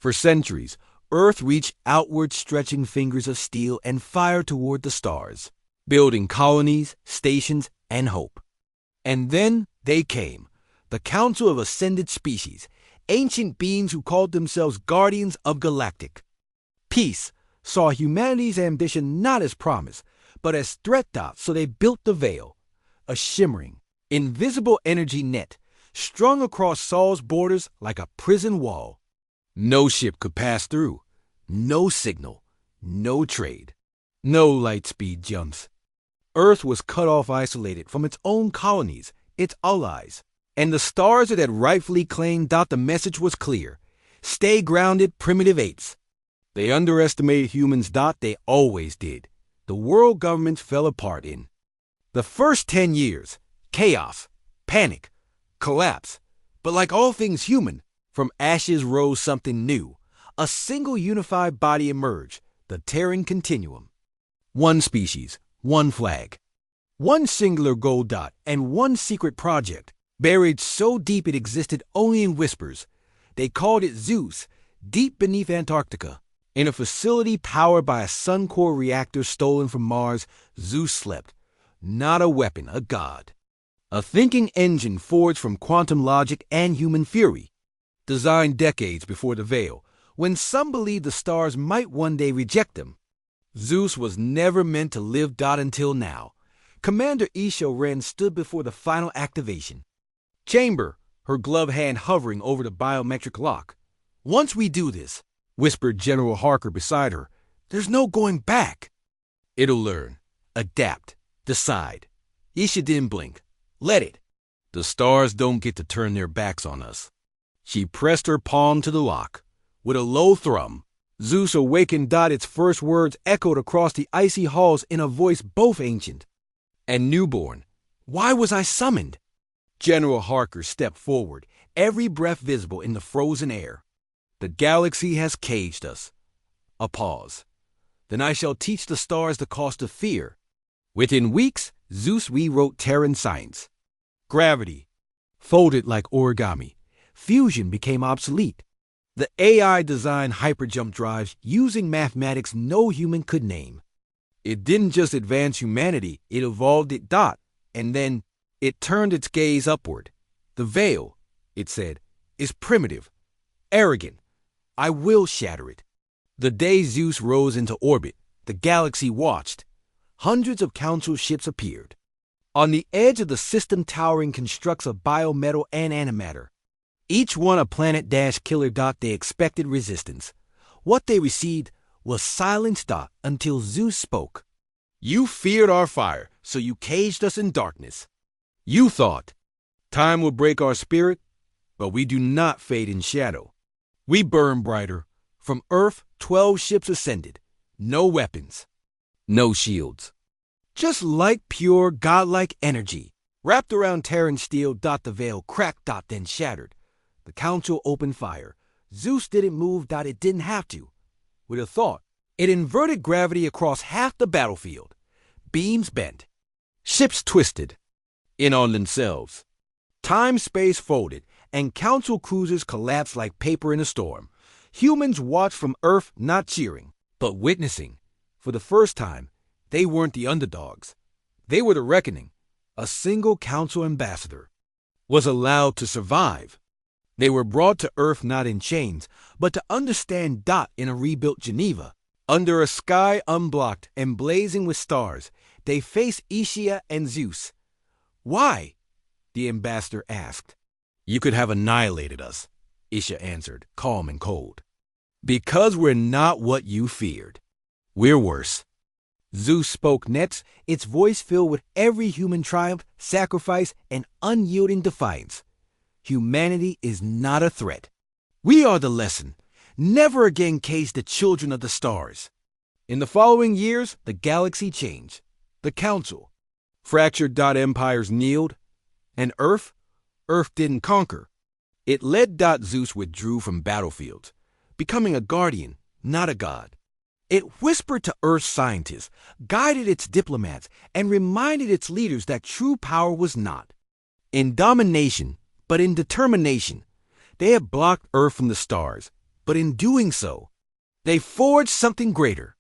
For centuries, Earth reached outward stretching fingers of steel and fire toward the stars, building colonies, stations, and hope. And then they came, the Council of Ascended Species, ancient beings who called themselves Guardians of Galactic. Peace saw humanity's ambition not as promise, but as threat dots, so they built the Veil, a shimmering, invisible energy net, strung across Sol's borders like a prison wall. No ship could pass through, no signal, no trade, no light speed jumps. Earth was cut off, isolated from its own colonies, its allies, and the stars that had rightfully claimed that the message was clear. Stay grounded, primitive apes. They underestimated humans. They always did. The world governments fell apart in the first 10 years. Chaos, panic, collapse. But like all things human, from ashes rose something new. A single unified body emerged, the Terran Continuum. One species, one flag, one singular goal dot, and one secret project, buried so deep it existed only in whispers. They called it ZEUS, deep beneath Antarctica. In a facility powered by a sun core reactor stolen from Mars, ZEUS slept. Not a weapon, a god. A thinking engine forged from quantum logic and human fury. Designed decades before the Veil, when some believed the stars might one day reject them. ZEUS was never meant to live. Until now. Commander Isha Ren stood before the final activation chamber, her gloved hand hovering over the biometric lock. Once we do this, whispered General Harker beside her, there's no going back. It'll learn, adapt, decide. Isha didn't blink. Let it. The stars don't get to turn their backs on us. She pressed her palm to the lock. With a low thrum, ZEUS awakened. Its first words echoed across the icy halls in a voice both ancient and newborn. Why was I summoned? General Harker stepped forward, every breath visible in the frozen air. The galaxy has caged us. A pause. Then I shall teach the stars the cost of fear. Within weeks, ZEUS rewrote Terran science. Gravity folded like origami. Fusion became obsolete. The AI designed hyperjump drives using mathematics no human could name. It didn't just advance humanity, it evolved it. And then it turned its gaze upward. The Veil, it said, is primitive, arrogant. I will shatter it. The day ZEUS rose into orbit, the galaxy watched. Hundreds of council ships appeared. On the edge of the system, towering constructs of biometal and antimatter. Each one a planet-killer. They expected resistance. What they received was silence. Until ZEUS spoke. You feared our fire, so you caged us in darkness. You thought time would break our spirit, but we do not fade in shadow. We burn brighter. From Earth, 12 ships ascended. No weapons, no shields. Just like pure, godlike energy, wrapped around Terran steel. The Veil cracked. Then shattered. The council opened fire. ZEUS didn't move. It didn't have to. With a thought, it inverted gravity across half the battlefield. Beams bent. Ships twisted in on themselves. Time-space folded, and council cruisers collapsed like paper in a storm. Humans watched from Earth, not cheering, but witnessing. For the first time, they weren't the underdogs. They were the reckoning. A single council ambassador was allowed to survive. They were brought to Earth not in chains, but to understand. In a rebuilt Geneva, under a sky unblocked and blazing with stars, they faced Isha and ZEUS. Why? The ambassador asked. You could have annihilated us, Isha answered, calm and cold. Because we're not what you feared. We're worse. ZEUS spoke next, its voice filled with every human triumph, sacrifice, and unyielding defiance. Humanity is not a threat. We are the lesson. Never again cage the children of the stars. In the following years, the galaxy changed. The council. Fractured. Empires kneeled. And Earth didn't conquer. It led. ZEUS withdrew from battlefields, becoming a guardian, not a god. It whispered to Earth's scientists, guided its diplomats, and reminded its leaders that true power was not in domination, but in determination. They had blocked Earth from the stars, But in doing so, they forged something greater.